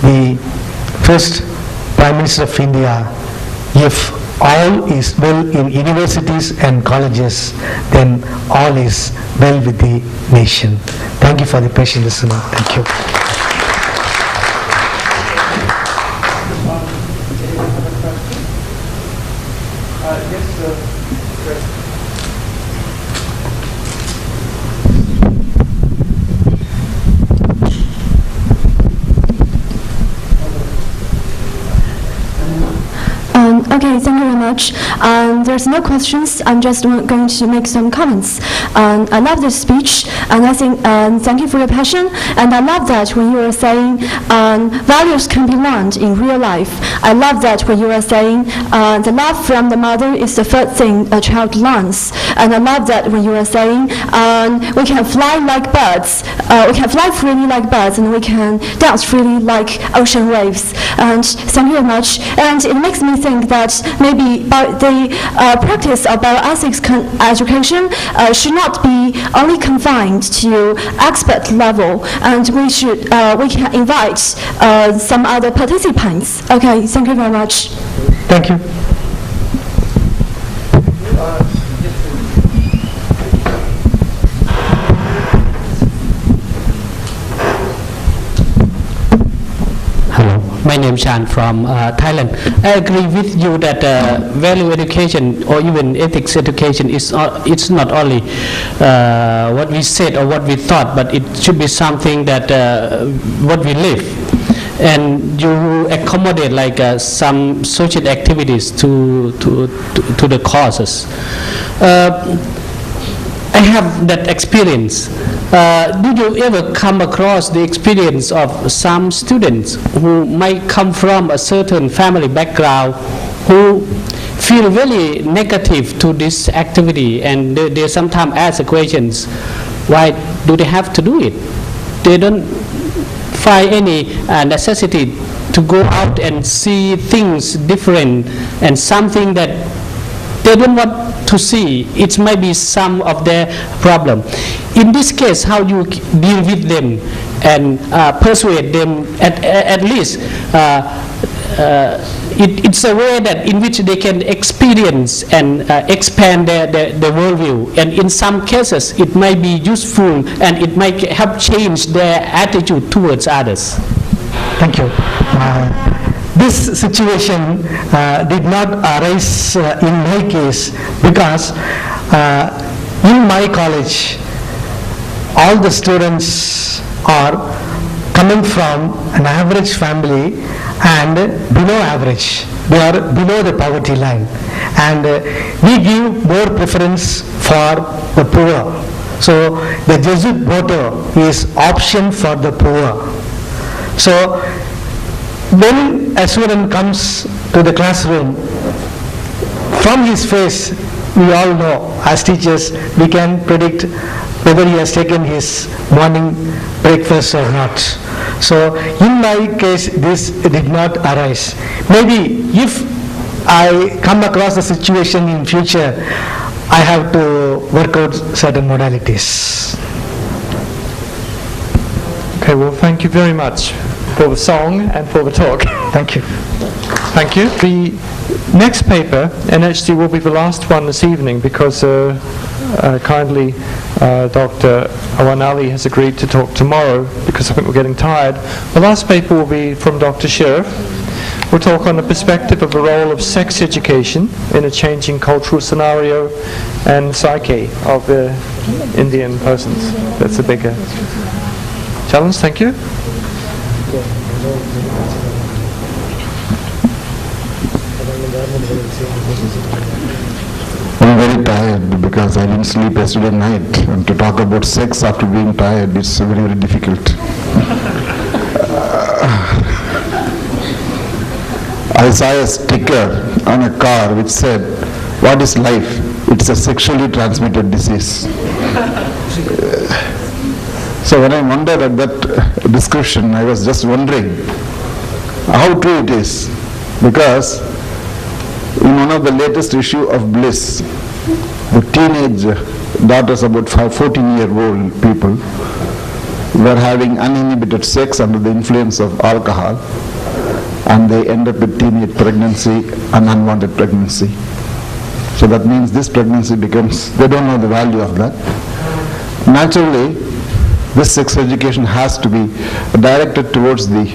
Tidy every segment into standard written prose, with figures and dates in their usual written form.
the first Prime Minister of India, if all is well in universities and colleges, then all is well with the nation. Thank you for the patient listening. Thank you. Okay, thank you very much. There's no questions. I'm just going to make some comments. I love this speech, and I think thank you for your passion. And I love that when you are saying values can be learned in real life. I love that when you are saying the love from the mother is the first thing a child learns. And I love that when you are saying we can fly like birds, we can fly freely like birds, and we can dance freely like ocean waves. And thank you very much. And it makes me think that maybe the practice of bioethics education should not be only confined to expert level, and we can invite some other participants. Okay, thank you very much. Thank you. My name is Chan from Thailand. I agree with you that value education or even ethics education is it's not only what we said or what we thought, but it should be something that what we live. And you accommodate like some social activities to the causes. I have that experience. Did you ever come across the experience of some students who might come from a certain family background who feel very negative to this activity, and they sometimes ask the questions, why do they have to do it? They don't find any necessity to go out and see things different and something that they don't want to see. It might be some of their problem. In this case, how you deal with them and persuade them at least it's a way that in which they can experience and expand their worldview, and in some cases it might be useful and it might help change their attitude towards others. Thank you. This situation did not arise in my case because in my college all the students are coming from an average family and below average. They are below the poverty line, and we give more preference for the poor. So the Jesuit motto is option for the poor. So when a student comes to the classroom, from his face we all know, as teachers we can predict whether he has taken his morning breakfast or not. So in my case this did not arise. Maybe if I come across a situation in future, I have to work out certain modalities. Okay, well, thank you very much for the song and for the talk. Thank you. Thank you. The next paper, and actually will be the last one this evening, because kindly Dr. Awanali has agreed to talk tomorrow because I think we're getting tired. The last paper will be from Dr. Sheriff. We'll talk on the perspective of the role of sex education in a changing cultural scenario and psyche of the Indian persons. That's a bigger challenge. Thank you. I'm very tired because I didn't sleep yesterday night, and to talk about sex after being tired, it's very, very difficult. I saw a sticker on a car which said, "What is life? It's a sexually transmitted disease." So when I wondered at that description, I was just wondering how true it is, because in one of the latest issue of Bliss, the teenage daughters, about 14-year-old people, were having uninhibited sex under the influence of alcohol, and they end up with teenage pregnancy and unwanted pregnancy. So that means this pregnancy becomes, they don't know the value of that. Naturally, this sex education has to be directed towards the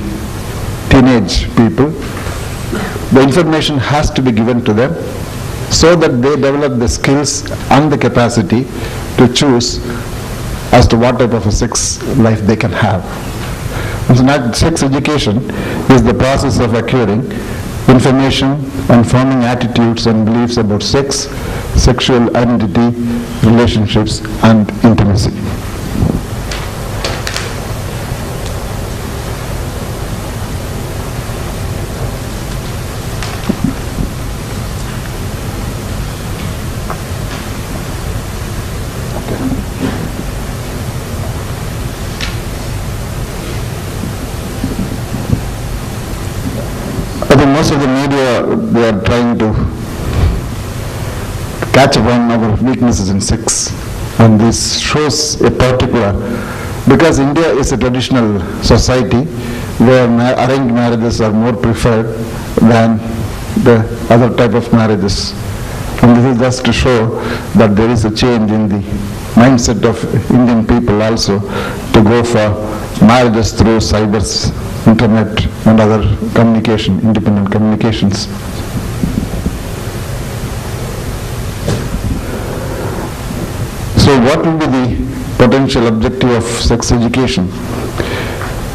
teenage people. The information has to be given to them so that they develop the skills and the capacity to choose as to what type of a sex life they can have. And so sex education is the process of acquiring information and forming attitudes and beliefs about sex, sexual identity, relationships, and intimacy. Most of the media, they are trying to catch upon our weaknesses in sex, and this shows a particular, because India is a traditional society where arranged marriages are more preferred than the other type of marriages. And this is just to show that there is a change in the mindset of Indian people also to go for marriages through internet and other communication, independent communications. So what will be the potential objective of sex education?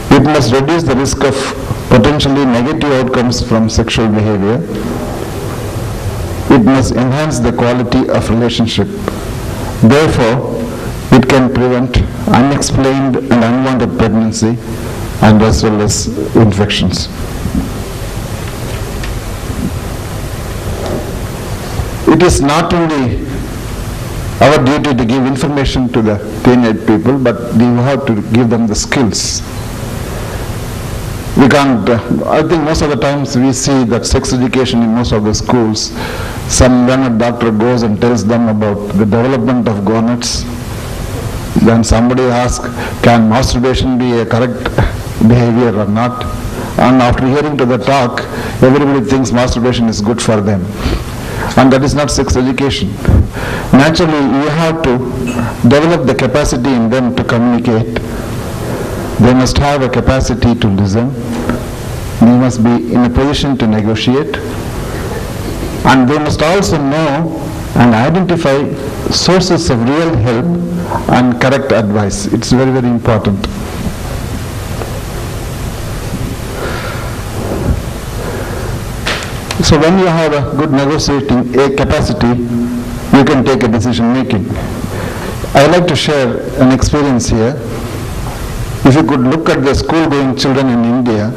It must reduce the risk of potentially negative outcomes from sexual behavior. It must enhance the quality of relationship. Therefore, it can prevent unexplained and unwanted pregnancy and as well as infections. It is not only our duty to give information to the teenage people, but we have to give them the skills. We can't, I think most of the times we see that sex education in most of the schools, when a doctor goes and tells them about the development of gonads, then somebody asks, can masturbation be a correct behavior or not? And after hearing to the talk, everybody thinks masturbation is good for them. And that is not sex education. Naturally, you have to develop the capacity in them to communicate. They must have a capacity to listen. They must be in a position to negotiate. And they must also know and identify sources of real help and correct advice. It's very, very important. So when you have a good negotiating capacity, you can take a decision making. I like to share an experience here. If you could look at the school-going children in India,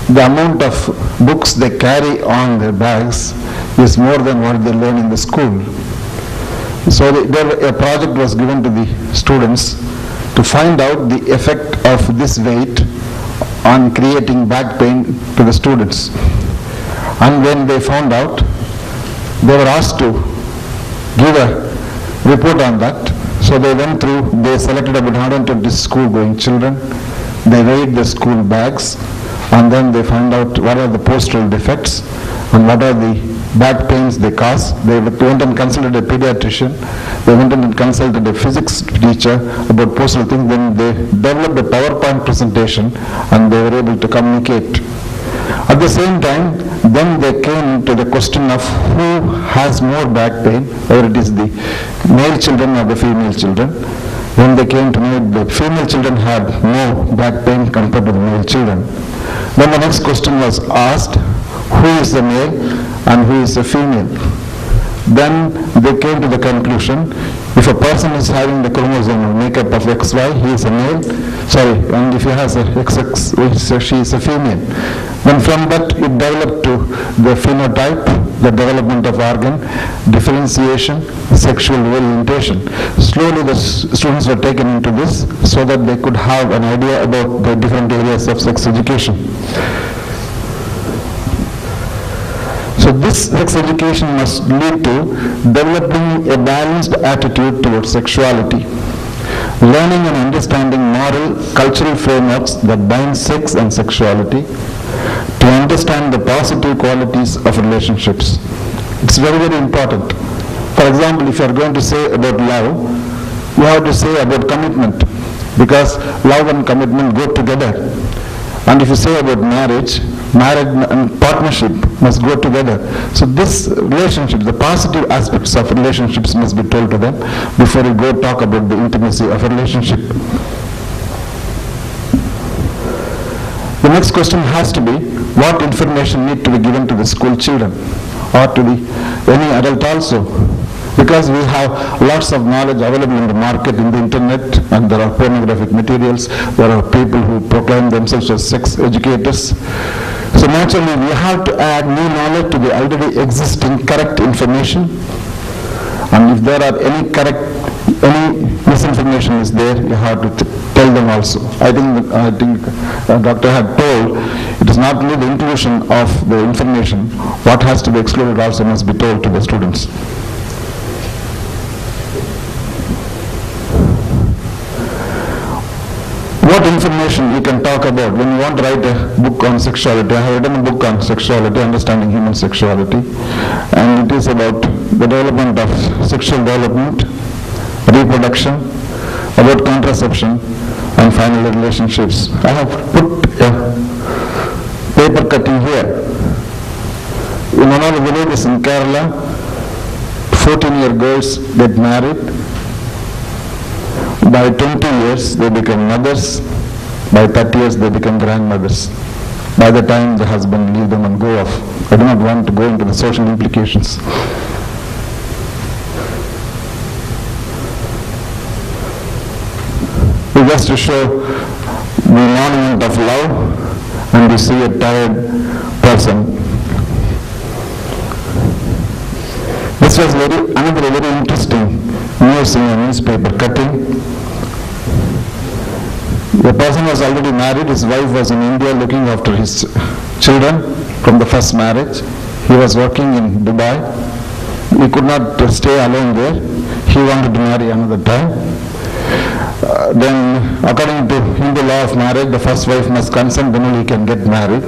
the amount of books they carry on their bags is more than what they learn in the school. So a project was given to the students to find out the effect of this weight on creating back pain to the students. And when they found out, they were asked to give a report on that. So they went through, they selected about 120 school-going children. They weighed the school bags, and then they found out what are the postural defects and what are the back pains they cause. They went and consulted a pediatrician. They went and consulted a physics teacher about postural things. Then they developed a PowerPoint presentation, and they were able to communicate. At the same time, then they came to the question of who has more back pain, whether it is the male children or the female children. When they came to know that female children had more back pain compared to the male children. Then the next question was asked, who is the male and who is the female? Then they came to the conclusion, if a person is having the chromosomal makeup of XY, he is a male, and if he has a XX, she is a female. Then from that it developed to the phenotype, the development of organ, differentiation, sexual orientation. Slowly the students were taken into this so that they could have an idea about the different areas of sex education. So this sex education must lead to developing a balanced attitude towards sexuality. learning and understanding moral, cultural frameworks that bind sex and sexuality, to understand the positive qualities of relationships. It's very, very important. For example, if you are going to say about love, you have to say about commitment, because love and commitment go together. And if you say about marriage and partnership must go together. So this relationship, the positive aspects of relationships must be told to them before you go talk about the intimacy of a relationship. The next question has to be, what information need to be given to the school children or to any adult also? Because we have lots of knowledge available in the market, in the internet, and there are pornographic materials, there are people who proclaim themselves as sex educators. So naturally we have to add new knowledge to the already existing correct information, and if there are any misinformation is there, you have to tell them also. I think Doctor had told, it is not only the inclusion of the information, what has to be excluded also must be told to the students. What information you can talk about when you want to write a book on sexuality? I have written a book on sexuality, understanding human sexuality, and it is about the development of sexual development, reproduction, about contraception, and finally relationships. I have put a paper cutting here. In one of the villages in Kerala, 14-year girls get married. By 20 years, they become mothers. By 30 years, they become grandmothers. By the time the husband leaves them and go off. I do not want to go into the social implications. Just to show the monument of love, and you see a tired person. This was another very interesting news in a newspaper cutting. The person was already married, his wife was in India looking after his children from the first marriage. He was working in Dubai. He could not stay alone there. He wanted to marry another time. Then according to Hindu law of marriage, the first wife must consent, then only he can get married.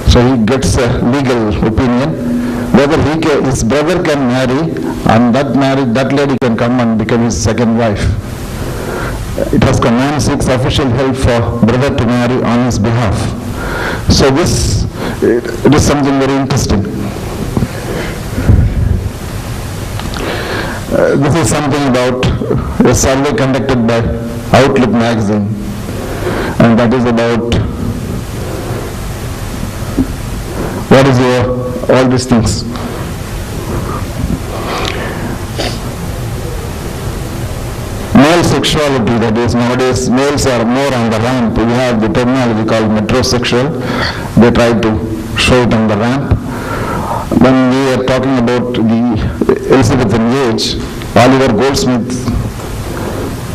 So he gets a legal opinion whether his brother can marry, and that lady can come and become his second wife. It was command seeks official help for brother to marry on his behalf. So it is something very interesting. This is something about a survey conducted by Outlook magazine, and that is about what is all these things. Male sexuality, that is, nowadays males are more on the ramp. We have the terminology called metrosexual. They try to show it on the ramp. When we are talking about the Elizabethan age, Oliver Goldsmith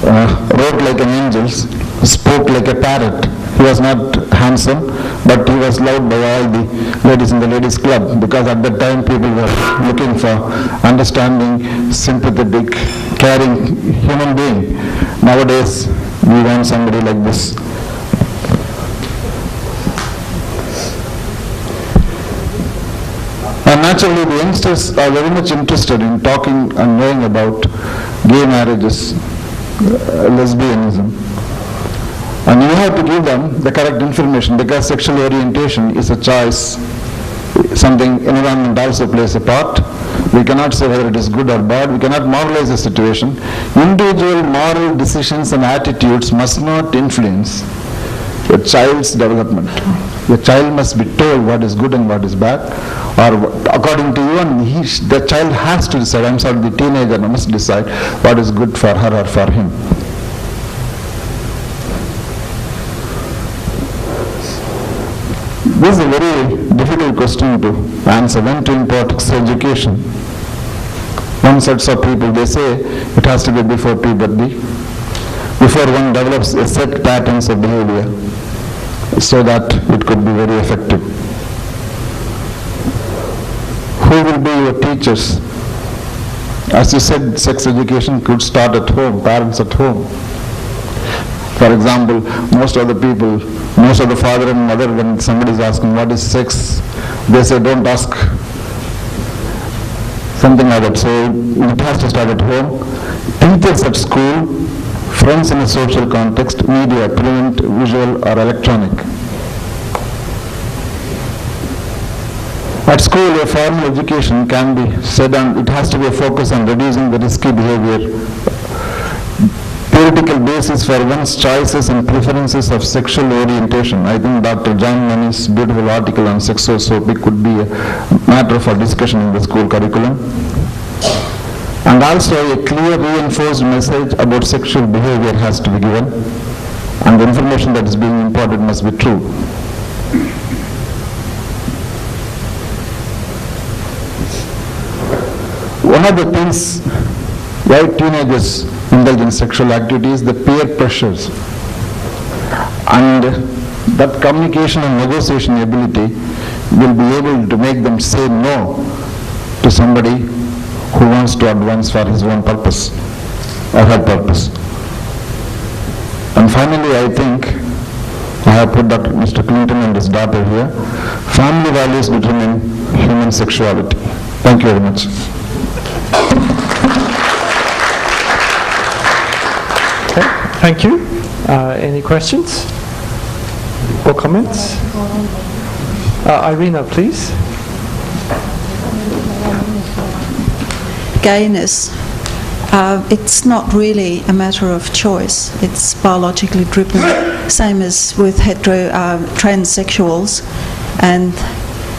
wrote like an angel, spoke like a parrot. He was not handsome, but he was loved by all the ladies in the ladies' club, because at that time people were looking for understanding, sympathetic, caring human being. Nowadays, we want somebody like this. And naturally, the youngsters are very much interested in talking and knowing about gay marriages, lesbianism. And you have to give them the correct information, because sexual orientation is a choice, something environment also plays a part. We cannot say whether it is good or bad. We cannot moralize the situation. Individual moral decisions and attitudes must not influence a child's development. The child must be told what is good and what is bad, or according to you, and the child has to decide. I'm sorry, the teenager must decide what is good for her or for him. This is a very difficult question to answer. When to impart sex education? One set of people, they say it has to be before puberty, before one develops a set patterns of behavior, so that it could be very effective. Who will be your teachers? As you said, sex education could start at home, parents at home. For example, most of the father and mother, when somebody is asking what is sex, they say don't ask. Something like that. So it has to start at home. Teachers at school, friends in a social context, media, print, visual or electronic. At school, a formal education can be said, and it has to be a focus on reducing the risky behavior. Theoretical basis for one's choices and preferences of sexual orientation. I think Dr. John Money's beautiful article on sexosopy could be a matter for discussion in the school curriculum. And also a clear reinforced message about sexual behavior has to be given, and the information that is being imparted must be true. One of the things why teenagers indulge in sexual activities, the peer pressures, and that communication and negotiation ability will be able to make them say no to somebody who wants to advance for his own purpose or her purpose. And finally, I think I have put Mr. Clinton and his daughter here. Family values determine human sexuality. Thank you very much. Thank you. Any questions or comments? Irina, please. Gayness, it's not really a matter of choice. It's biologically driven, same as with transsexuals, and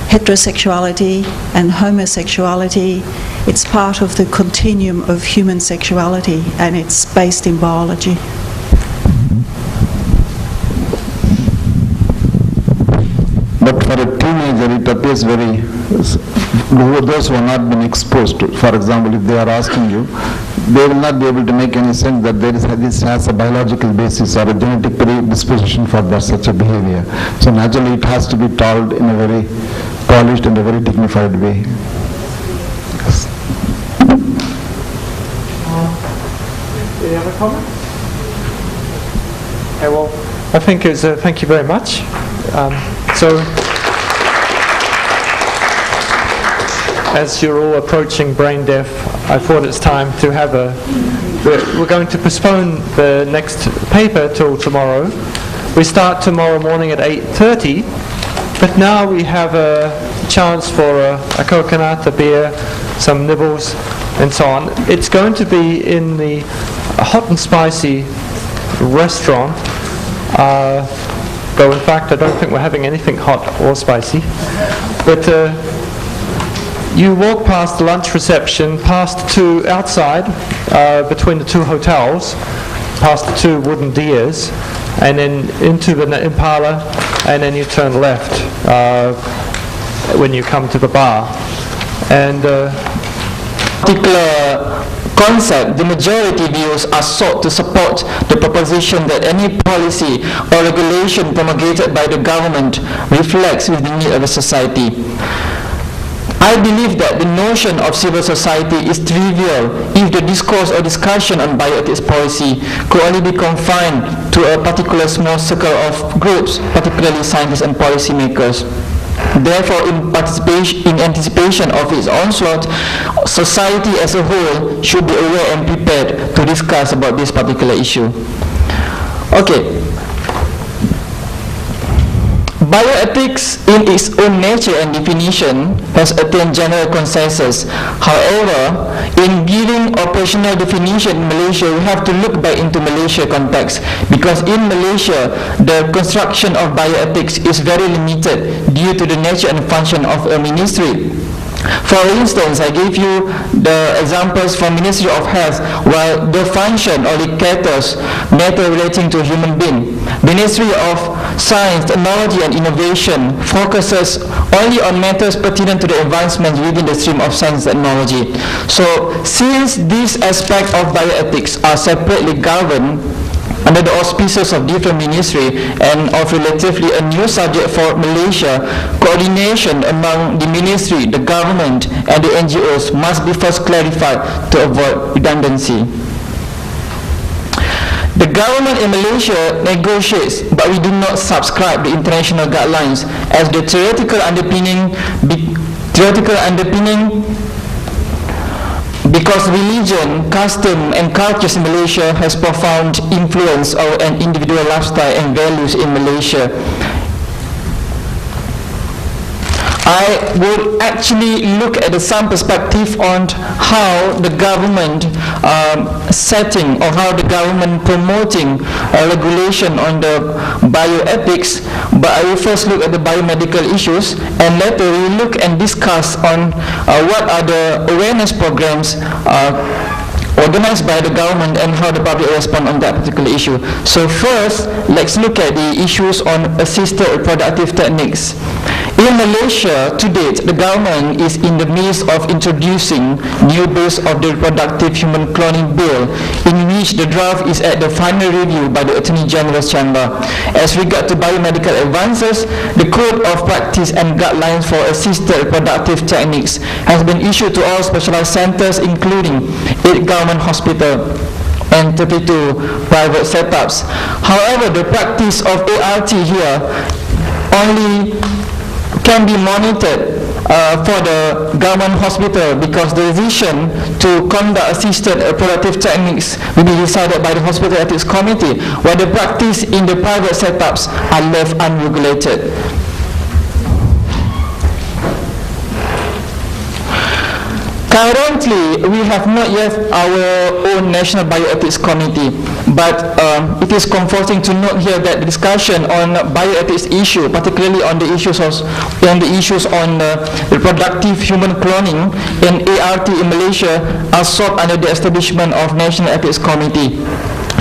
heterosexuality and homosexuality. It's part of the continuum of human sexuality, and it's based in biology. But for a teenager, it appears very, those who have not been exposed to, for example, if they are asking you, they will not be able to make any sense that this has a biological basis or a genetic predisposition for such a behavior. So naturally it has to be told in a very polished and a very dignified way. Any other comments? Okay, well, I think it's thank you very much. So, as you're all approaching brain death, I thought it's time to have we're going to postpone the next paper till tomorrow. We start tomorrow morning at 8:30, but now we have a chance for a coconut, a beer, some nibbles, and so on. It's going to be in the hot and spicy restaurant. Though in fact I don't think we're having anything hot or spicy. But you walk past the lunch reception, past outside, between the two hotels, past the two wooden deers, and then into the Impala, and then you turn left when you come to the bar. And particular concept, the majority views are sought to support the proposition that any policy or regulation promulgated by the government reflects with the need of a society. I believe that the notion of civil society is trivial if the discourse or discussion on bioethics policy could only be confined to a particular small circle of groups, particularly scientists and policymakers. Therefore, in anticipation of its onslaught, society as a whole should be aware and prepared to discuss about this particular issue. Okay. Bioethics in its own nature and definition has attained general consensus. However, in giving operational definition in Malaysia, we have to look back into Malaysia context, because in Malaysia, the construction of bioethics is very limited due to the nature and function of a ministry. For instance, I gave you the examples from Ministry of Health, while the function or the caters matter relating to human being. Ministry of Science, Technology and Innovation focuses only on matters pertinent to the advancements within the stream of science and technology. So, since these aspects of bioethics are separately governed under the auspices of different ministry and of relatively a new subject for Malaysia, coordination among the ministry, the government and the NGOs must be first clarified to avoid redundancy. The government in Malaysia negotiates, but we do not subscribe the international guidelines, as the theoretical underpinning because religion, custom and cultures in Malaysia has profound influence on an individual lifestyle and values in Malaysia. I would actually look at some perspective on how the government setting or how the government promoting regulation on the bioethics, but I will first look at the biomedical issues, and later we will look and discuss on what are the awareness programs organized by the government and how the public respond on that particular issue. So first, let's look at the issues on assisted reproductive techniques. In Malaysia, to date, the government is in the midst of introducing new bills of the Reproductive Human Cloning Bill, in which the draft is at the final review by the Attorney General's Chamber. As regard to biomedical advances, the Code of Practice and Guidelines for Assisted Reproductive Techniques has been issued to all specialized centers, including 8 government hospitals and 32 private setups. However, the practice of ART here only can be monitored for the government hospital, because the decision to conduct assisted reproductive techniques will be decided by the Hospital Ethics Committee, while the practice in the private setups are left unregulated. Currently, we have not yet our own National Bioethics Committee, but it is comforting to note here that the discussion on bioethics issue, particularly on the issues on reproductive human cloning and ART in Malaysia, are sought under the establishment of National Ethics Committee.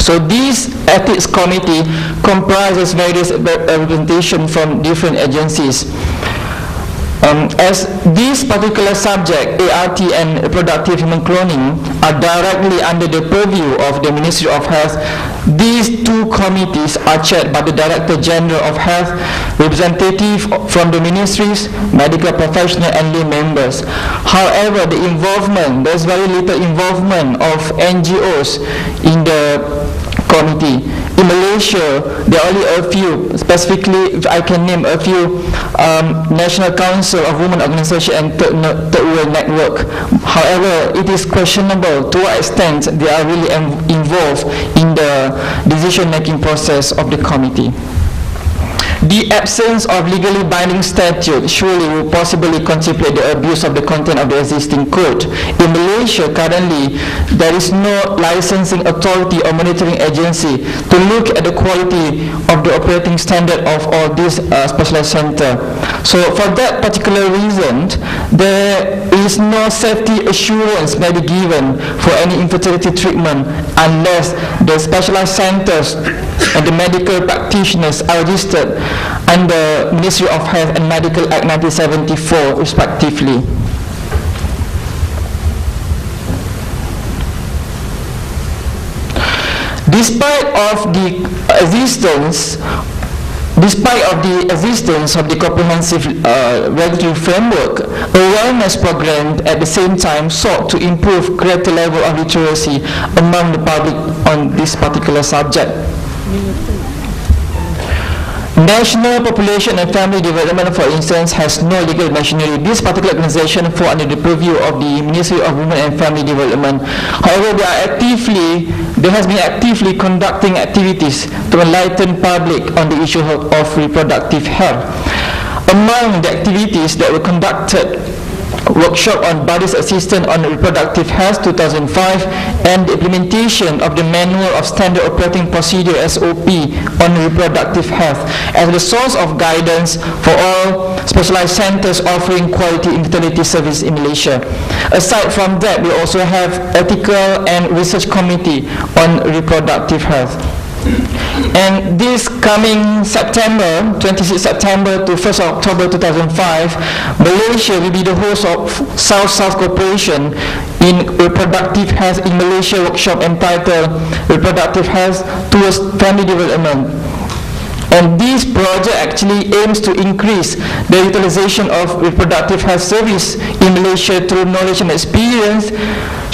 So this ethics committee comprises various representation from different agencies. As this particular subject, ART and reproductive human cloning, are directly under the purview of the Ministry of Health, these two committees are chaired by the Director General of Health, representative from the ministries, medical professionals and lay members. However, there's very little involvement of NGOs in the committee. In Malaysia, there are only a few, specifically if I can name a few, National Council of Women Organization and Third World Network. However, it is questionable to what extent they are really involved in the decision-making process of the committee. The absence of legally binding statute surely will possibly contemplate the abuse of the content of the existing code. In Malaysia, currently, there is no licensing authority or monitoring agency to look at the quality of the operating standard of all these specialized centers. So for that particular reason, there is no safety assurance may be given for any infertility treatment unless the specialized centers and the medical practitioners are registered under Ministry of Health and Medical Act 1974 respectively. Despite of the existence of the comprehensive regulatory framework, awareness program at the same time sought to improve greater level of literacy among the public on this particular subject. National Population and Family Development, for instance, has no legal machinery. This particular organization falls under the purview of the Ministry of Women and Family Development. However, they has been actively conducting activities to enlighten public on the issue of reproductive health. Among the activities that were conducted, workshop on Body's Assistance on Reproductive Health 2005 and the implementation of the Manual of Standard Operating Procedure SOP on reproductive health as the source of guidance for all specialized centers offering quality infertility service in Malaysia. Aside from that, we also have Ethical and Research Committee on Reproductive Health. And this coming September, 26 September to 1st October 2005, Malaysia will be the host of South-South Cooperation in Reproductive Health in Malaysia workshop entitled Reproductive Health Towards Family Development. And this project actually aims to increase the utilization of reproductive health service in Malaysia through knowledge and experience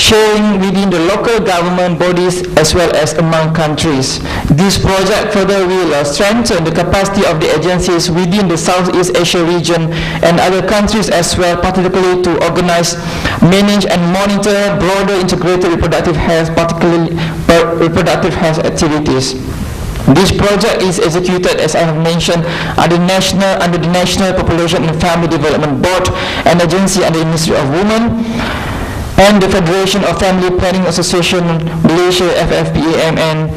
sharing within the local government bodies as well as among countries. This project further will strengthen the capacity of the agencies within the Southeast Asia region and other countries as well, particularly to organize, manage and monitor broader integrated reproductive health, particularly reproductive health activities. This project is executed, as I have mentioned, under the National Population and Family Development Board, an agency under the Ministry of Women, and the Federation of Family Planning Association Malaysia, FFPAMN,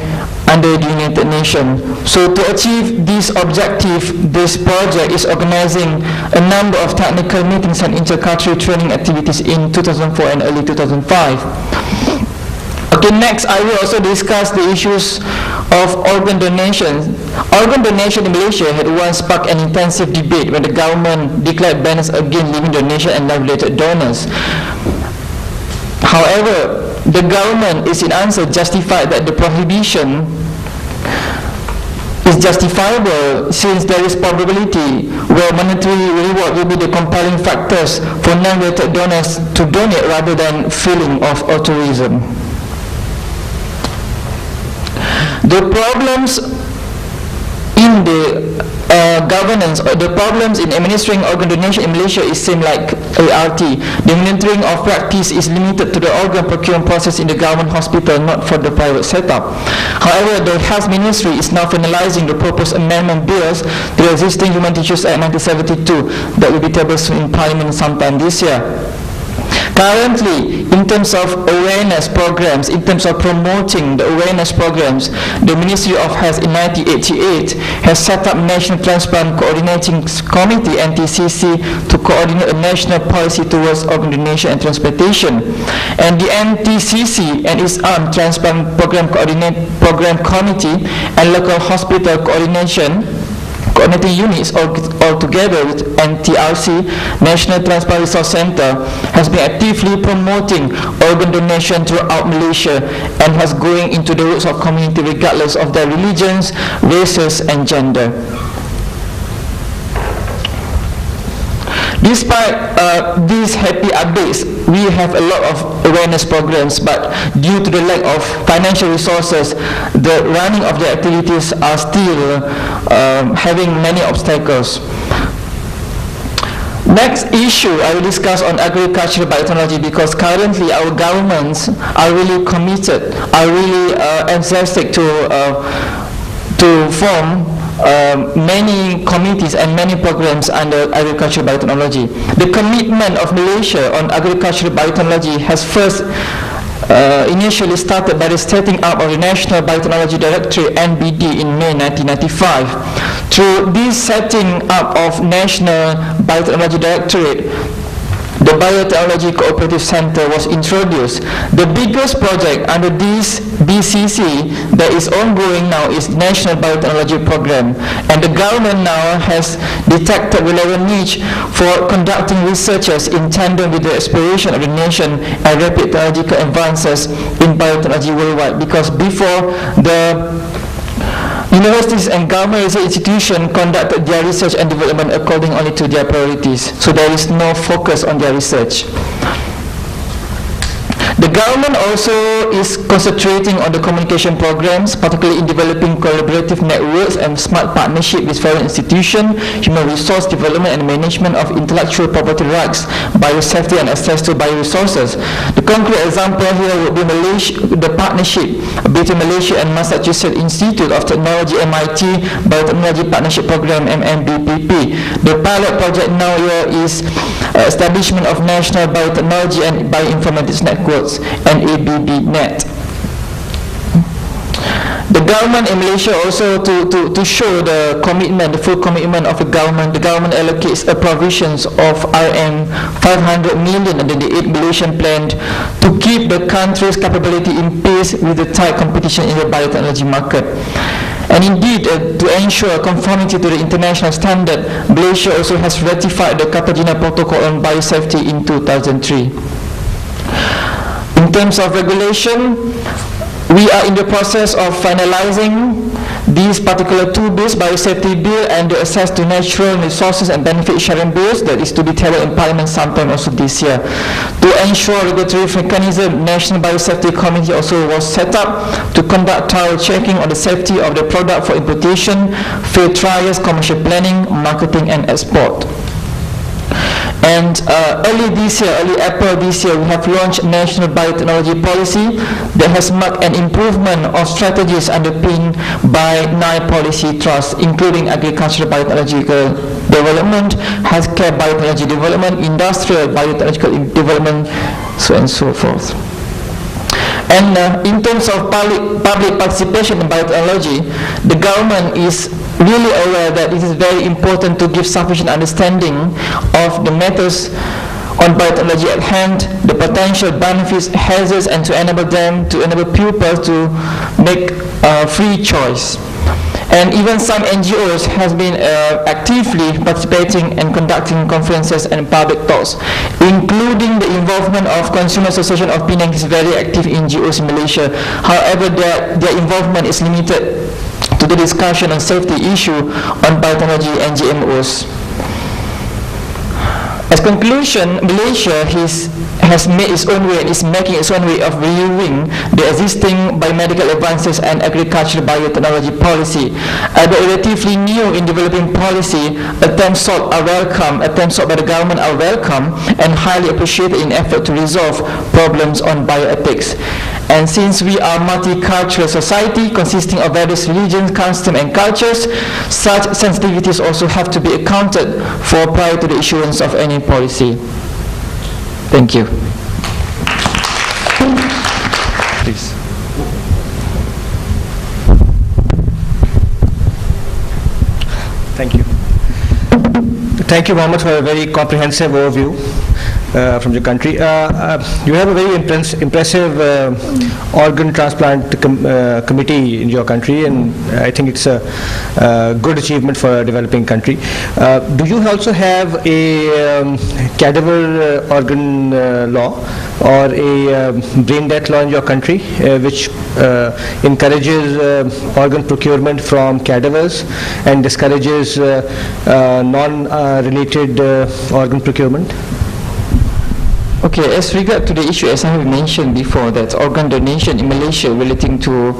under the United Nations. So to achieve this objective, this project is organizing a number of technical meetings and intercultural training activities in 2004 and early 2005. Okay, next I will also discuss the issues of organ donation. Organ donation in Malaysia had once sparked an intensive debate when the government declared bans against living donation and life-related donors. However, the government is in answer justified that the prohibition is justifiable since there is probability where monetary reward will be the compelling factors for non-related donors to donate rather than feeling of altruism. The problems in the governance or the problems in administering organ donation in Malaysia is same like ART. The monitoring of practice is limited to the organ procurement process in the government hospital, not for the private setup. However, the Health Ministry is now finalizing the proposed amendment bills to the existing Human Tissues Act 1972 that will be tabled soon in Parliament sometime this year. Currently, in terms of awareness programs, in terms of promoting the awareness programs, the Ministry of Health in 1988 has set up National Transplant Coordinating Committee, NTCC, to coordinate a national policy towards organ donation and transplantation. And the NTCC and its arm, Transplant Program Committee and Local Hospital Coordinating units all together with NTRC, National Transplant Resource Center, has been actively promoting organ donation throughout Malaysia and has going into the roots of community regardless of their religions, races and gender. Despite these happy updates, we have a lot of awareness programs, but due to the lack of financial resources, the running of the activities are still having many obstacles. Next issue I will discuss on agricultural biotechnology, because currently our governments are really committed, are really enthusiastic to form many committees and many programs under agricultural biotechnology. The commitment of Malaysia on agricultural biotechnology has first initially started by the setting up of the National Biotechnology Directorate (NBD) in May 1995. Through this setting up of National Biotechnology Directorate, the Biotechnology Cooperative Center was introduced. The biggest project under this BCC that is ongoing now is National Biotechnology Program, and the government now has detected relevant niche for conducting researches in tandem with the aspiration of the nation and rapid technological advances in biotechnology worldwide, because before the universities and government research institutions conducted their research and development according only to their priorities, so there is no focus on their research. The government also is concentrating on the communication programs, particularly in developing collaborative networks and smart partnership with foreign institutions, human resource development and management of intellectual property rights, biosafety and access to bioresources. The concrete example here would be the partnership between Malaysia and Massachusetts Institute of Technology MIT Biotechnology Partnership Program MMBPP. The pilot project now here is establishment of National Biotechnology and Bioinformatics Networks and ABB-NET. The government in Malaysia also to show the commitment, the full commitment of the government allocates a provisions of RM 500 million under the 8 Malaysian plan to keep the country's capability in pace with the tight competition in the biotechnology market. And indeed, to ensure conformity to the international standard, Malaysia also has ratified the Cartagena Protocol on Biosafety in 2003. In terms of regulation, we are in the process of finalizing These particular two bills, Biosafety Bill and the Access to Natural Resources and Benefit Sharing Bills, that is to be tabled in Parliament sometime also this year. To ensure regulatory mechanism, National Biosafety Committee also was set up to conduct thorough checking on the safety of the product for importation, field trials, commercial planning, marketing and export. And early April this year, we have launched National Biotechnology Policy that has marked an improvement of strategies underpinned by 9 policy thrusts, including agricultural biotechnological development, healthcare biotechnology development, industrial biotechnological development, so and so forth. And in terms of public participation in biotechnology, the government is really aware that it is very important to give sufficient understanding of the matters on biotechnology at hand, the potential benefits, hazards, and to enable pupils to make free choice. And even some NGOs has been actively participating and conducting conferences and public talks, including the involvement of Consumer Association of Penang, is very active NGOs in Malaysia. However, their involvement is limited to the discussion on safety issue on biotechnology and GMOs. As conclusion, Malaysia has made its own way and is making its own way of reviewing the existing biomedical advances and agricultural biotechnology policy. Although relatively new in developing policy, attempts sought by the government are welcome and highly appreciated in effort to resolve problems on bioethics. And since we are a multicultural society consisting of various religions, customs and cultures, such sensitivities also have to be accounted for prior to the issuance of any policy. Thank you. Please. Thank you. Thank you, Mohammed, for a very comprehensive overview from your country. You have a very impressive organ transplant committee in your country, and I think it's a good achievement for a developing country. Do you also have a cadaver organ law or a brain death law in your country which encourages organ procurement from cadavers and discourages non-related organ procurement? Okay, as regard to the issue, as I have mentioned before, that organ donation in Malaysia relating to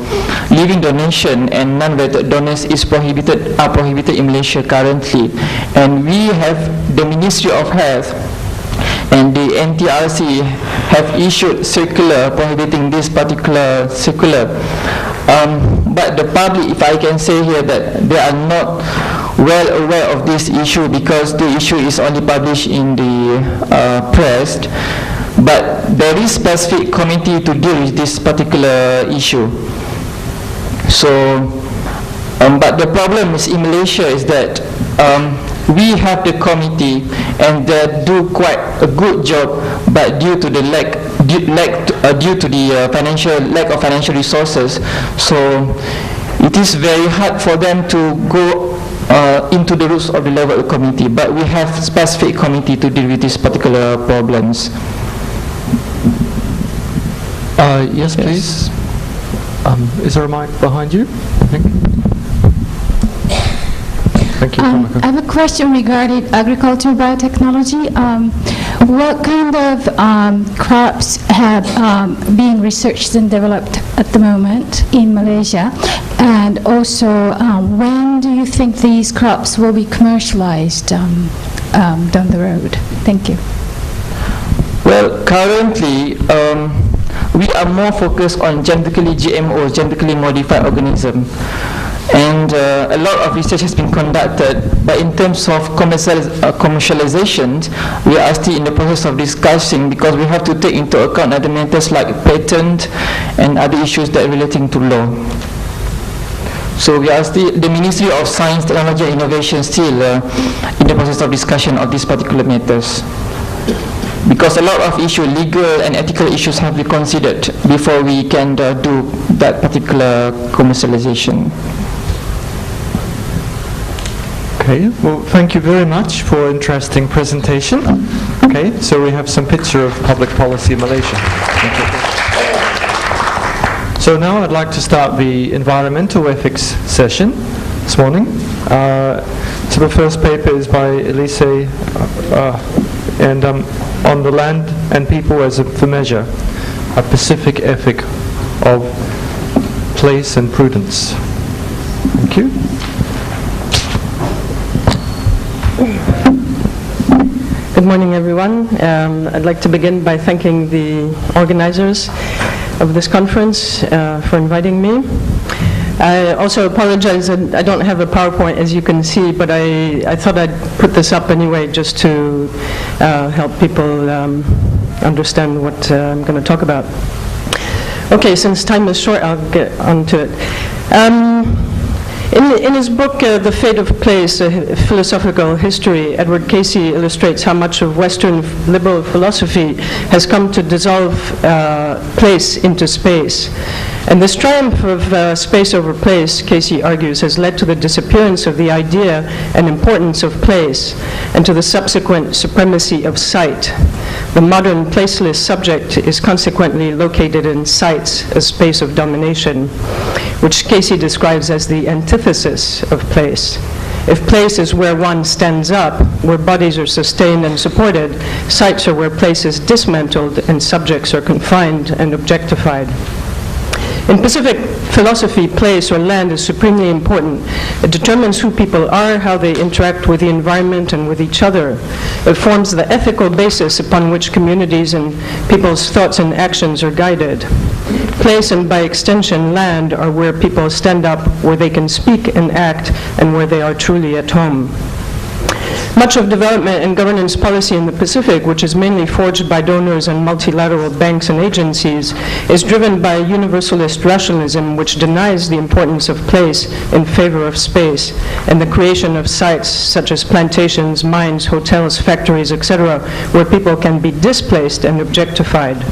living donation and non-related donors are prohibited in Malaysia currently. And we have the Ministry of Health and the NTRC have issued circular prohibiting this particular circular. But the public, if I can say here, that they are not well aware of this issue because the issue is only published in the press. But there is specific committee to deal with this particular issue. So, but the problem is in Malaysia is that we have the committee and they do quite a good job, but due to the lack of financial resources, so it is very hard for them to go into the roots of the level of committee. But we have specific committee to deal with these particular problems. Yes, please. Is there a mic behind you? I think. Thank you. I have a question regarding agricultural biotechnology. What kind of crops have being researched and developed at the moment in Malaysia? And also, when do you think these crops will be commercialized down the road? Thank you. Well, currently, we are more focused on genetically GMOs, genetically modified organisms. And a lot of research has been conducted, but in terms of commercialization, we are still in the process of discussing because we have to take into account other matters like patent and other issues that are relating to law. So we are still, the Ministry of Science, Technology and Innovation still in the process of discussion of these particular matters. Because a lot of issues, legal and ethical issues have to be considered before we can do that particular commercialization. Okay, well, thank you very much for an interesting presentation. Okay, so we have some picture of public policy in Malaysia. So now I'd like to start the environmental ethics session this morning. So the first paper is by Elise, and on the land and people as the measure, a Pacific ethic of place and prudence. Thank you. Good morning, everyone. I'd like to begin by thanking the organizers of this conference for inviting me. I also apologize that I don't have a PowerPoint, as you can see, but I thought I'd put this up anyway just to help people understand what I'm going to talk about. Okay, since time is short, I'll get onto it. In his book, The Fate of Place, A Philosophical History, Edward Casey illustrates how much of Western liberal philosophy has come to dissolve place into space. And this triumph of space over place, Casey argues, has led to the disappearance of the idea and importance of place, and to the subsequent supremacy of sight. The modern placeless subject is consequently located in sights, a space of domination, which Casey describes as the antithesis of place. If place is where one stands up, where bodies are sustained and supported, sights are where place is dismantled and subjects are confined and objectified. In Pacific philosophy, place or land is supremely important. It determines who people are, how they interact with the environment and with each other. It forms the ethical basis upon which communities and people's thoughts and actions are guided. Place, and by extension land, are where people stand up, where they can speak and act, and where they are truly at home. Much of development and governance policy in the Pacific, which is mainly forged by donors and multilateral banks and agencies, is driven by universalist rationalism, which denies the importance of place in favor of space, and the creation of sites such as plantations, mines, hotels, factories, etc., where people can be displaced and objectified.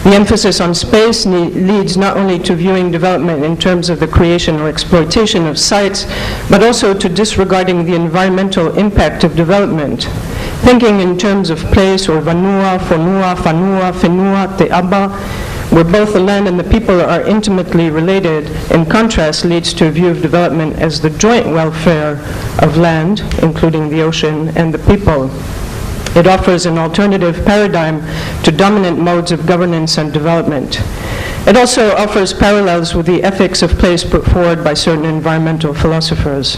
The emphasis on space leads not only to viewing development in terms of the creation or exploitation of sites, but also to disregarding the environmental impact of development. Thinking in terms of place, or vanua, fonua, fanua, whenua, te aba, where both the land and the people are intimately related, in contrast, leads to a view of development as the joint welfare of land, including the ocean, and the people. It offers an alternative paradigm to dominant modes of governance and development. It also offers parallels with the ethics of place put forward by certain environmental philosophers.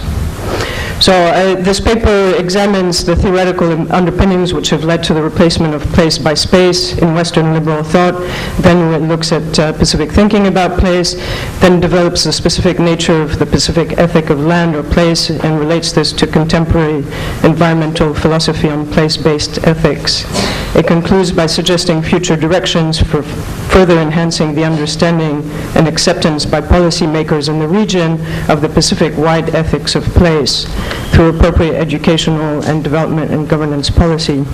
So this paper examines the theoretical underpinnings which have led to the replacement of place by space in Western liberal thought. Then it looks at Pacific thinking about place, then develops the specific nature of the Pacific ethic of land or place, and relates this to contemporary environmental philosophy on place-based ethics. It concludes by suggesting future directions for further enhancing the understanding and acceptance by policymakers in the region of the Pacific-wide ethics of place through appropriate educational and development and governance policy.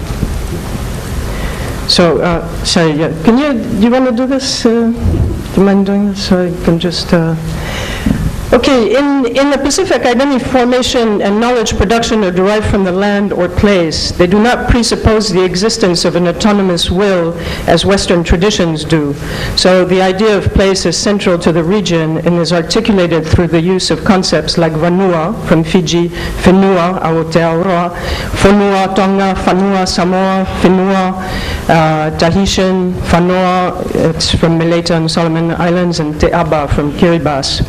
So, sorry, yeah, do you want to do this? Do you mind doing this? So I can just, okay, in the Pacific, identity formation and knowledge production are derived from the land or place. They do not presuppose the existence of an autonomous will as Western traditions do. So the idea of place is central to the region and is articulated through the use of concepts like Vanua from Fiji, Whenua, Aotearoa, Fonua, Tonga, Fanua, Samoa, Whenua, Tahitian, Whanoa, it's from Malaita and Solomon Islands, and Te Aba from Kiribati.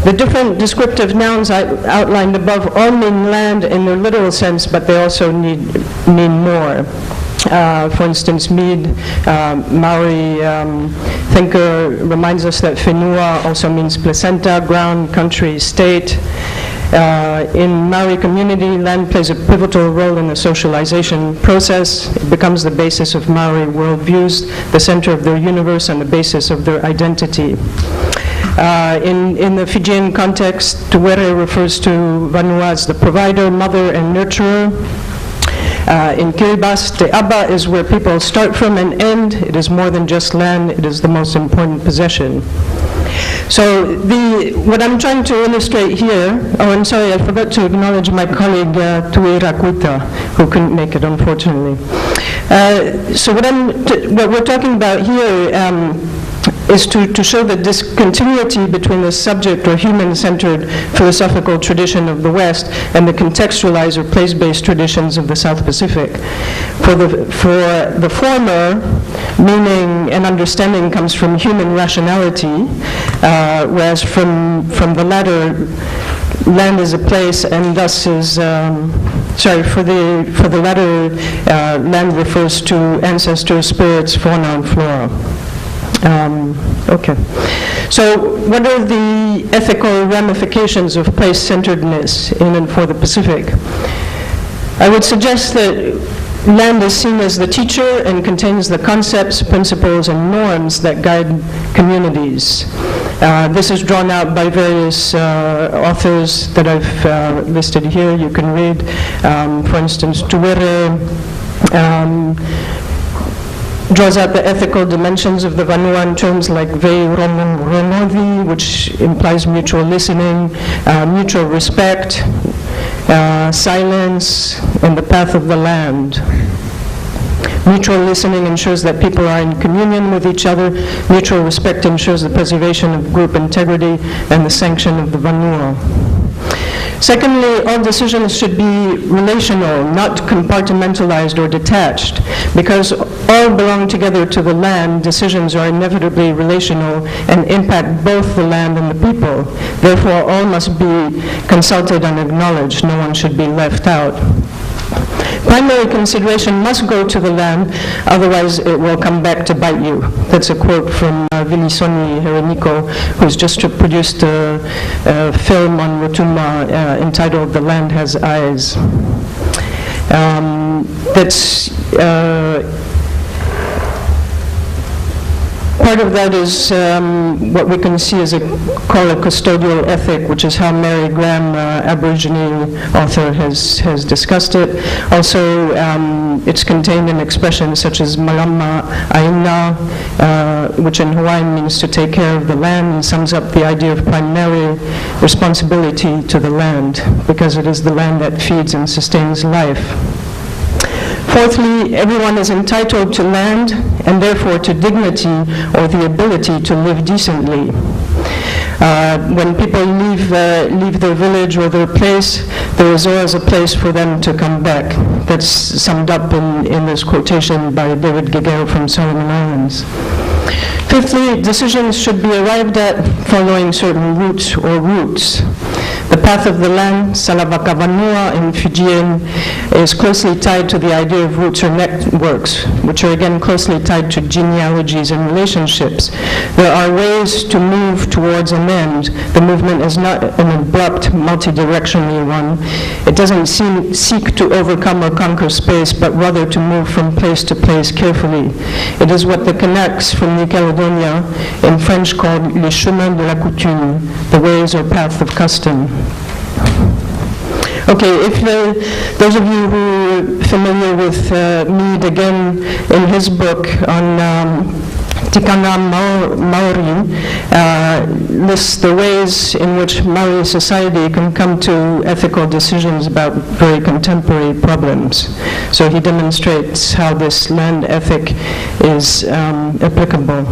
The different descriptive nouns I outlined above all mean land in their literal sense, but they also mean more. For instance, Mead, Maori thinker, reminds us that Whenua also means placenta, ground, country, state. In Maori community, land plays a pivotal role in the socialization process. It becomes the basis of Maori worldviews, the center of their universe, and the basis of their identity. In the Fijian context, Tuwere refers to Vanua as the provider, mother, and nurturer. In Kiribati, Te Aba is where people start from and end. It is more than just land, it is the most important possession. So what I'm trying to illustrate here, oh, I'm sorry, I forgot to acknowledge my colleague Tui Rakuita, who couldn't make it, unfortunately. So what we're talking about here is to show the discontinuity between the subject or human-centered philosophical tradition of the West and the contextualized or place-based traditions of the South Pacific. For the former, meaning and understanding comes from human rationality, whereas from the latter, land is a place and thus is, for the latter, land refers to ancestors, spirits, fauna, and flora. Okay. So what are the ethical ramifications of place-centeredness in and for the Pacific? I would suggest that land is seen as the teacher and contains the concepts, principles, and norms that guide communities. This is drawn out by various authors that I've listed here. You can read, for instance, Tuwere draws out the ethical dimensions of the Vanuan terms like Vei Romo Ronovi, which implies mutual listening, mutual respect, silence, and the path of the land. Mutual listening ensures that people are in communion with each other. Mutual respect ensures the preservation of group integrity and the sanction of the Vanua. Secondly, all decisions should be relational, not compartmentalized or detached. Because all belong together to the land, decisions are inevitably relational and impact both the land and the people. Therefore, all must be consulted and acknowledged. No one should be left out. Primary consideration must go to the land, otherwise it will come back to bite you. That's a quote from Vilisoni Hereniko, who's just produced a film on Rotuma entitled "The Land Has Eyes." Part of that is what we can see as call a custodial ethic, which is how Mary Graham, Aborigine author, has discussed it. Also, it's contained in expressions such as malama aina, which in Hawaiian means to take care of the land, and sums up the idea of primary responsibility to the land, because it is the land that feeds and sustains life. Fourthly, everyone is entitled to land and therefore to dignity or the ability to live decently. When people leave their village or their place, there is always a place for them to come back. That's summed up in this quotation by David Giguere from Solomon Islands. Fifthly, decisions should be arrived at following certain routes or routes. The path of the land, Salavaka Vanua in Fijian, is closely tied to the idea of roots or networks, which are again closely tied to genealogies and relationships. There are ways to move towards an end. The movement is not an abrupt, multi-directional one. It doesn't seek to overcome or conquer space, but rather to move from place to place carefully. It is what the Kanaks from New Caledonia in French called les chemins de la coutume, the ways or path of custom. Okay, if those of you who are familiar with Mead, again, in his book on Tikana Maori, lists the ways in which Maori society can come to ethical decisions about very contemporary problems. So he demonstrates how this land ethic is applicable.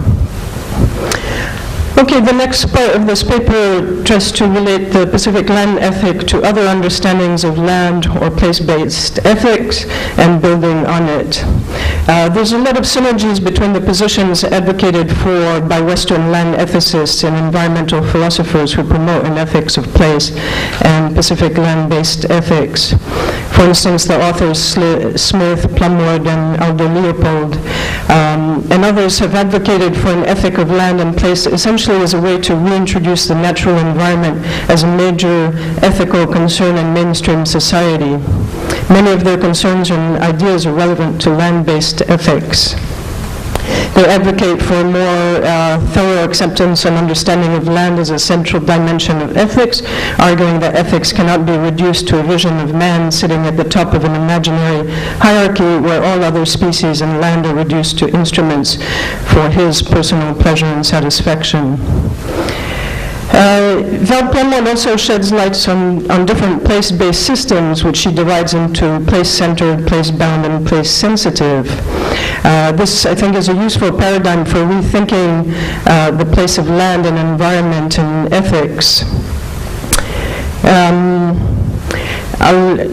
Okay, the next part of this paper tries to relate the Pacific land ethic to other understandings of land or place-based ethics and building on it. There's a lot of synergies between the positions advocated for by Western land ethicists and environmental philosophers who promote an ethics of place and Pacific land-based ethics. For instance, the authors Smith, Plumwood, and Aldo Leopold, and others have advocated for an ethic of land and place essentially as a way to reintroduce the natural environment as a major ethical concern in mainstream society. Many of their concerns and ideas are relevant to land-based ethics. They advocate for a more thorough acceptance and understanding of land as a central dimension of ethics, arguing that ethics cannot be reduced to a vision of man sitting at the top of an imaginary hierarchy where all other species and land are reduced to instruments for his personal pleasure and satisfaction. Val Plumwood also sheds light on different place-based systems, which she divides into place-centered, place-bound, and place-sensitive. This, I think, is a useful paradigm for rethinking the place of land and environment in ethics.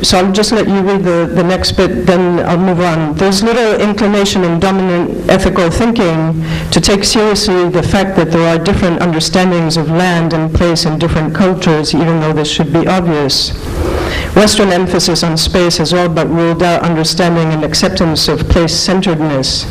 So I'll just let you read the next bit, then I'll move on. There's little inclination in dominant ethical thinking to take seriously the fact that there are different understandings of land and place in different cultures, even though this should be obvious. Western emphasis on space has all but ruled out understanding and acceptance of place-centeredness,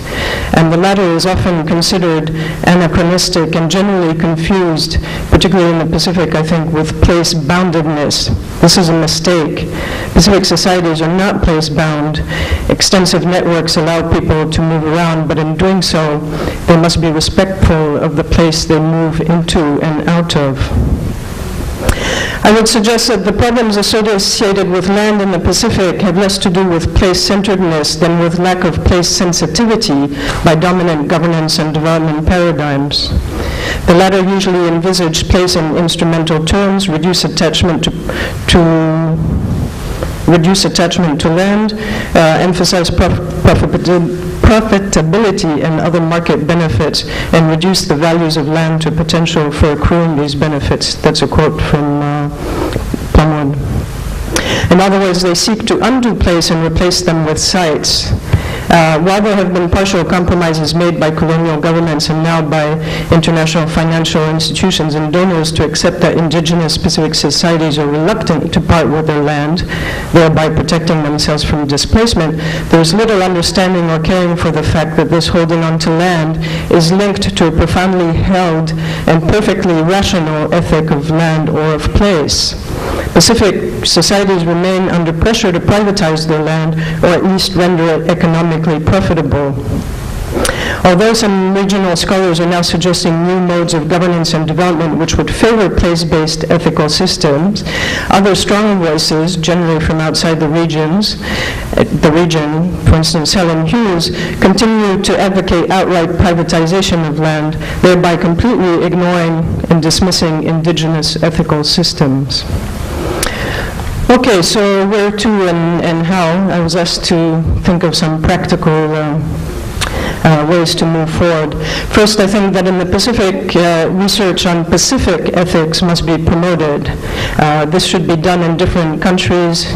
and the latter is often considered anachronistic and generally confused, particularly in the Pacific, I think, with place-boundedness. This is a mistake. Pacific societies are not place-bound. Extensive networks allow people to move around, but in doing so, they must be respectful of the place they move into and out of. I would suggest that the problems associated with land in the Pacific have less to do with place-centeredness than with lack of place sensitivity by dominant governance and development paradigms. The latter usually envisage place in instrumental terms, reduce attachment to land, emphasize profitability and other market benefits, and reduce the values of land to potential for accruing these benefits. That's a quote from Plumwood. In other words, they seek to undo place and replace them with sites. While there have been partial compromises made by colonial governments and now by international financial institutions and donors to accept that indigenous Pacific societies are reluctant to part with their land, thereby protecting themselves from displacement, there is little understanding or caring for the fact that this holding on to land is linked to a profoundly held and perfectly rational ethic of land or of place. Pacific societies remain under pressure to privatize their land or at least render it economically profitable. Although some regional scholars are now suggesting new modes of governance and development which would favor place-based ethical systems, other strong voices, generally from outside the region, for instance Helen Hughes, continue to advocate outright privatization of land, thereby completely ignoring and dismissing indigenous ethical systems. Okay, so where to and how? I was asked to think of some practical ways to move forward. First, I think that in the Pacific, research on Pacific ethics must be promoted. This should be done in different countries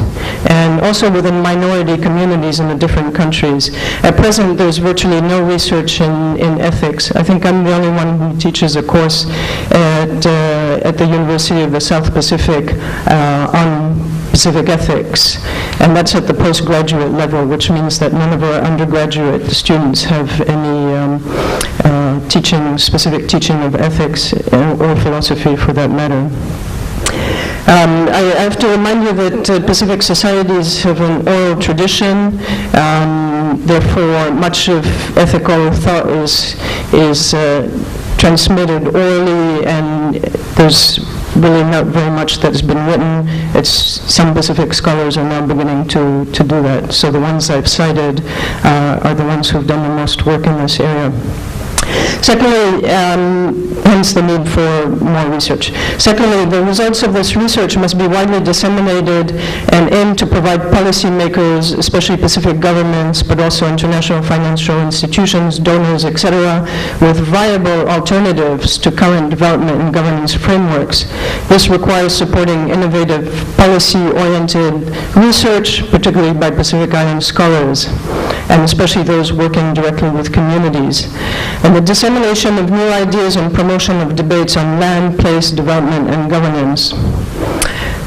and also within minority communities in the different countries. At present, there's virtually no research in ethics. I think I'm the only one who teaches a course at the University of the South Pacific on Pacific ethics, and that's at the postgraduate level, which means that none of our undergraduate students have any specific teaching of ethics or philosophy for that matter. I have to remind you that Pacific societies have an oral tradition, therefore much of ethical thought is transmitted orally, and there's really not very much that's been written. Some Pacific scholars are now beginning to do that. So the ones I've cited are the ones who've done the most work in this area. Secondly, hence the need for more research. Secondly, the results of this research must be widely disseminated and aim to provide policymakers, especially Pacific governments, but also international financial institutions, donors, etc., with viable alternatives to current development and governance frameworks. This requires supporting innovative, policy-oriented research, particularly by Pacific Island scholars, and especially those working directly with communities. And the dissemination of new ideas and promotion of debates on land, place, development, and governance.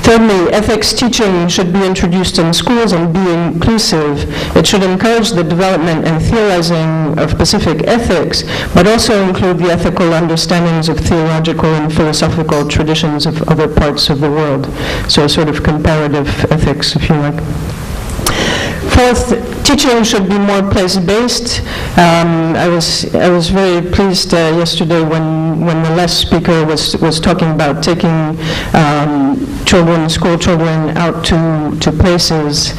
Thirdly, ethics teaching should be introduced in schools and be inclusive. It should encourage the development and theorizing of Pacific ethics, but also include the ethical understandings of theological and philosophical traditions of other parts of the world. So a sort of comparative ethics, if you like. Fourth, teaching should be more place-based. I was very pleased yesterday when the last speaker was talking about taking school children out to places.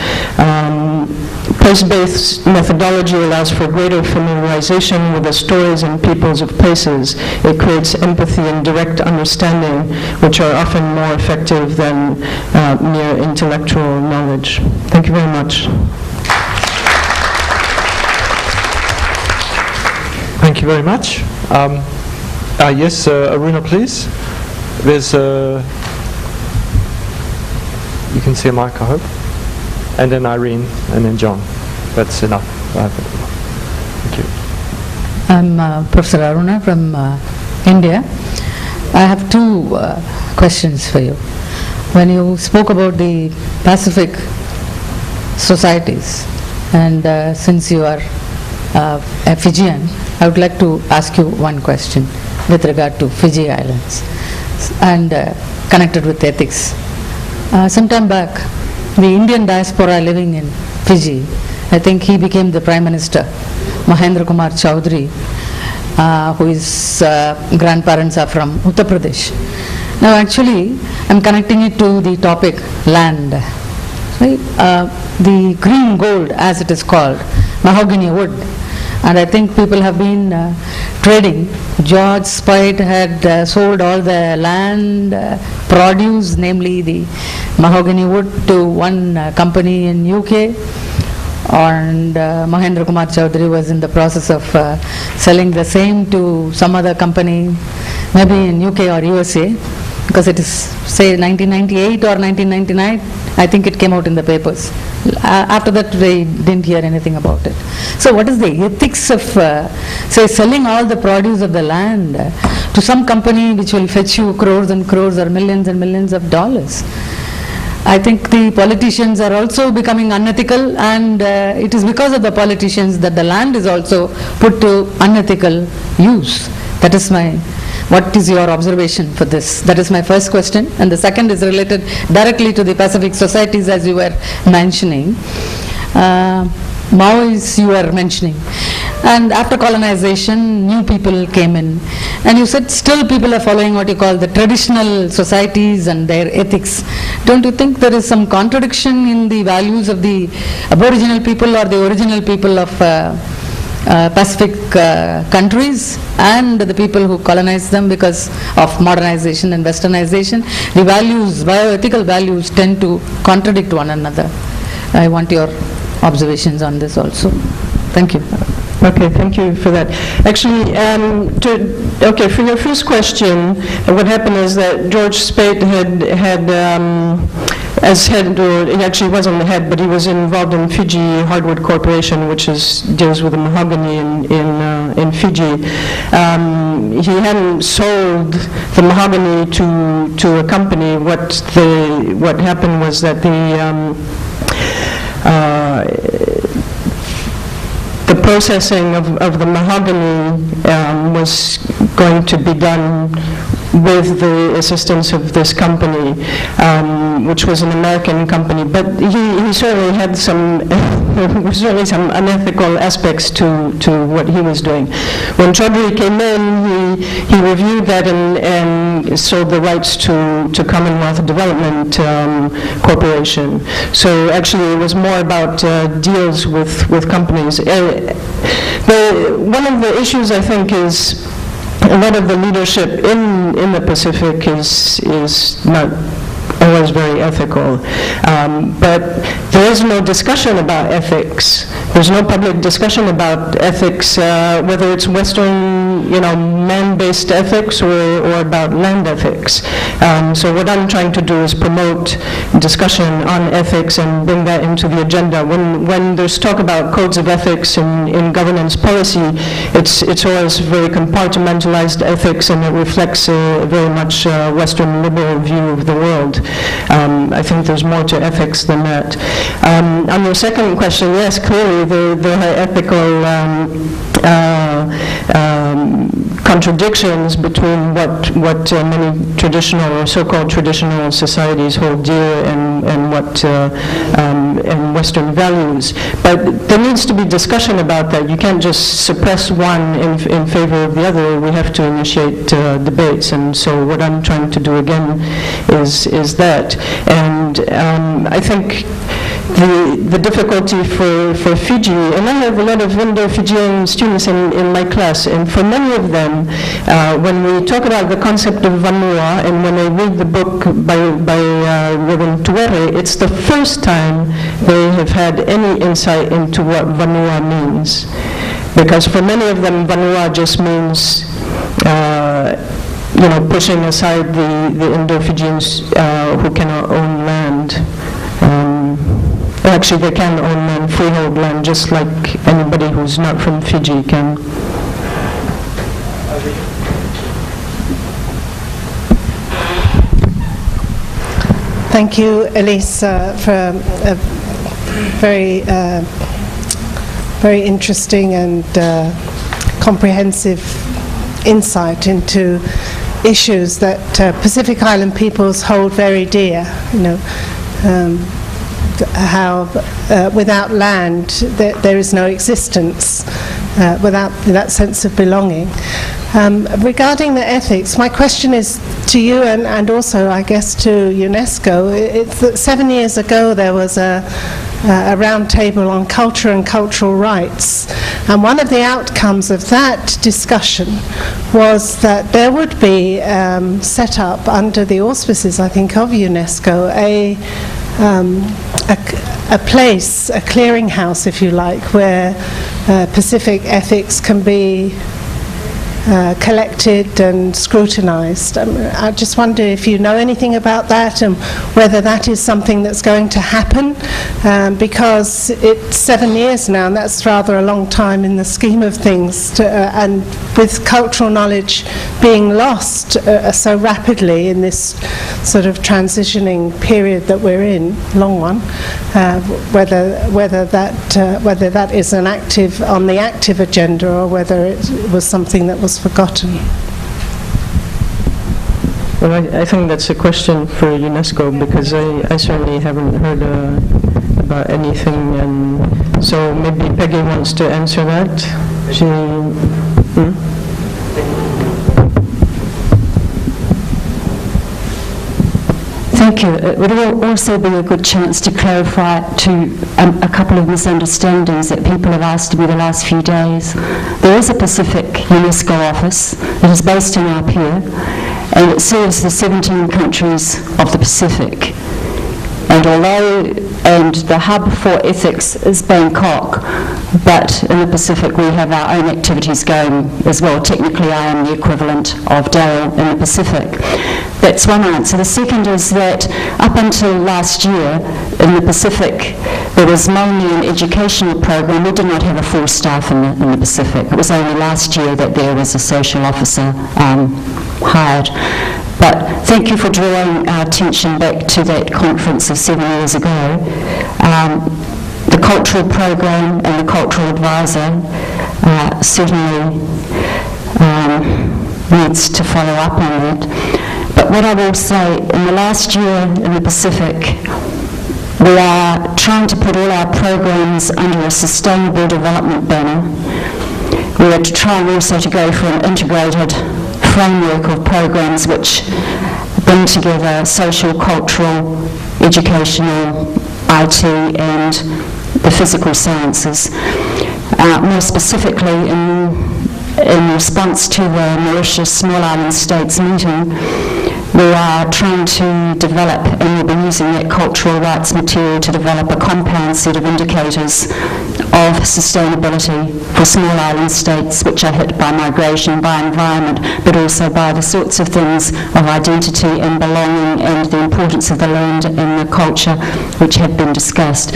Place-based methodology allows for greater familiarization with the stories and peoples of places. It creates empathy and direct understanding, which are often more effective than mere intellectual knowledge. Thank you very much. Thank you very much. Yes, Aruna, please. There's you can see a mic, I hope. And then Irene, and then John. That's enough. Thank you. I'm Professor Aruna from India. I have two questions for you. When you spoke about the Pacific societies, and since you are a Fijian, I would like to ask you one question with regard to Fiji Islands and connected with ethics. Some time back, the Indian diaspora living in Fiji, I think he became the Prime Minister, Mahendra Kumar Chowdhury, whose grandparents are from Uttar Pradesh. Now actually, I'm connecting it to the topic land. Right? The green gold, as it is called, mahogany wood. And I think people have been trading. George Speight had sold all the land produce, namely the mahogany wood, to one company in UK. And Mahendra Kumar Chowdhury was in the process of selling the same to some other company, maybe in UK or USA, because it is, say, 1998 or 1999, I think it came out in the papers. After that, they didn't hear anything about it. So what is the ethics of, say, selling all the produce of the land to some company which will fetch you crores and crores or millions and millions of dollars? I think the politicians are also becoming unethical, and it is because of the politicians that the land is also put to unethical use. That is what is your observation for this? That is my first question. And the second is related directly to the Pacific societies, as you were mentioning. Maoists you were mentioning. And after colonization, new people came in. And you said still people are following what you call the traditional societies and their ethics. Don't you think there is some contradiction in the values of the Aboriginal people or the original people of Pacific countries and the people who colonized them because of modernization and westernization? The values, bioethical values, tend to contradict one another. I want your observations on this also. Thank you. Okay, thank you for that. Actually, for your first question, what happened is that George Speight had as head, or he actually wasn't the head, but he was involved in Fiji Hardwood Corporation, which deals with the mahogany in Fiji. He hadn't sold the mahogany to a company. What happened was that the processing of the mahogany was going to be done with the assistance of this company, which was an American company. But he certainly had some unethical aspects to what he was doing. When Chaudhry came in, he reviewed that and sold the rights to Commonwealth Development Corporation. So actually it was more about deals with companies. One of the issues, I think, is a lot of the leadership in the Pacific is not always very ethical. But there is no discussion about ethics. There's no public discussion about ethics, whether it's Western, man-based ethics or about land ethics. So what I'm trying to do is promote discussion on ethics and bring that into the agenda. When there's talk about codes of ethics in governance policy, it's always very compartmentalized ethics, and it reflects a very much Western liberal view of the world. I think there's more to ethics than that. On your second question, yes, clearly there are ethical contradictions between what many traditional or so-called traditional societies hold dear and what and Western values. But there needs to be discussion about that. You can't just suppress one in favor of the other. We have to initiate debates. And so what I'm trying to do again is that. And I think the difficulty for Fiji, and I have a lot of Indo-Fijian students in my class, and for many of them, when we talk about the concept of Vanua, and when I read the book by Reverend Tuere, it's the first time they have had any insight into what Vanua means. Because for many of them, Vanua just means pushing aside the Indo-Fijians who cannot own land. Actually, they can own land, freehold land, just like anybody who's not from Fiji can. Thank you, Elise, for a very, very interesting and comprehensive insight into issues that Pacific Island peoples hold very dear. How without land there is no existence, without that sense of belonging. Regarding the ethics, my question is to you and also, I guess, to UNESCO. It's that 7 years ago there was a round table on culture and cultural rights, and one of the outcomes of that discussion was that there would be set up under the auspices, I think, of UNESCO a place, a clearinghouse, if you like, where Pacific ethics can be collected and scrutinized. I just wonder if you know anything about that and whether that is something that's going to happen, because it's 7 years now, and that's rather a long time in the scheme of things, and with cultural knowledge being lost so rapidly in this sort of transitioning period that we're in, long one, whether that is an active, on the active agenda, or whether it was something that was forgotten. Well, I think that's a question for UNESCO, because I certainly haven't heard about anything, and so maybe Peggy wants to answer that. Thank you. It would also be a good chance to clarify to a couple of misunderstandings that people have asked me the last few days. There is a Pacific UNESCO office that is based in Apia, and it serves the 17 countries of the Pacific. And the hub for ethics is Bangkok, but in the Pacific we have our own activities going as well. Technically I am the equivalent of Dale in the Pacific. That's one answer. The second is that up until last year in the Pacific there was mainly an educational program. We did not have a full staff in the Pacific. It was only last year that there was a social officer hired. But thank you for drawing our attention back to that conference of 7 years ago. The cultural program and the cultural advisor certainly needs to follow up on that. But what I will say, in the last year in the Pacific, we are trying to put all our programs under a sustainable development banner. We are trying also to go for an integrated framework of programs which bring together social, cultural, educational, IT and the physical sciences. More specifically, in response to the Mauritius Small Island States meeting, we are trying to develop, and we'll be using that cultural rights material to develop a compound set of indicators of sustainability for small island states which are hit by migration, by environment, but also by the sorts of things of identity and belonging and the importance of the land and the culture which have been discussed.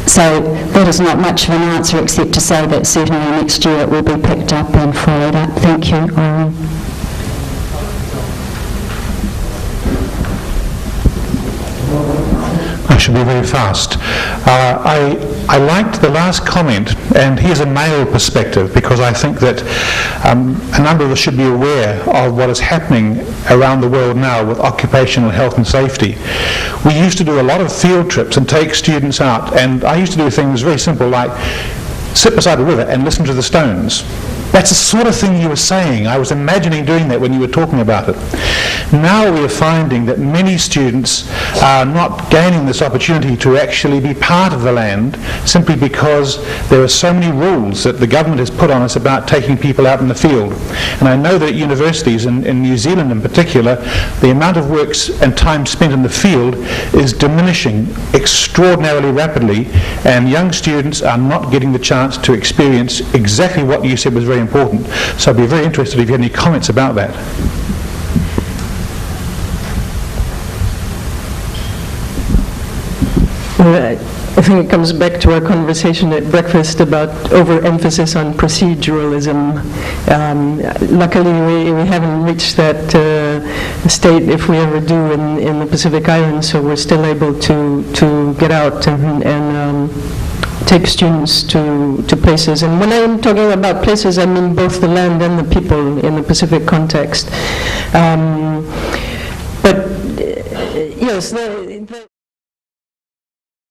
So that is not much of an answer except to say that certainly next year it will be picked up and followed up. Thank you, Irene. I should be very fast. I liked the last comment, and here's a male perspective, because I think that a number of us should be aware of what is happening around the world now with occupational health and safety. We used to do a lot of field trips and take students out, and I used to do things very simple like sit beside a river and listen to the stones. That's the sort of thing you were saying. I was imagining doing that when you were talking about it. Now we are finding that many students are not gaining this opportunity to actually be part of the land simply because there are so many rules that the government has put on us about taking people out in the field. And I know that at universities, in New Zealand in particular, the amount of work and time spent in the field is diminishing extraordinarily rapidly, and young students are not getting the chance to experience exactly what you said was very important. So I'd be very interested if you had any comments about that. I think it comes back to our conversation at breakfast about overemphasis on proceduralism. Luckily, we haven't reached that state, if we ever do, in the Pacific Islands, so we're still able to get out and take students to places. And when I'm talking about places, I mean both the land and the people in the Pacific context. But yes,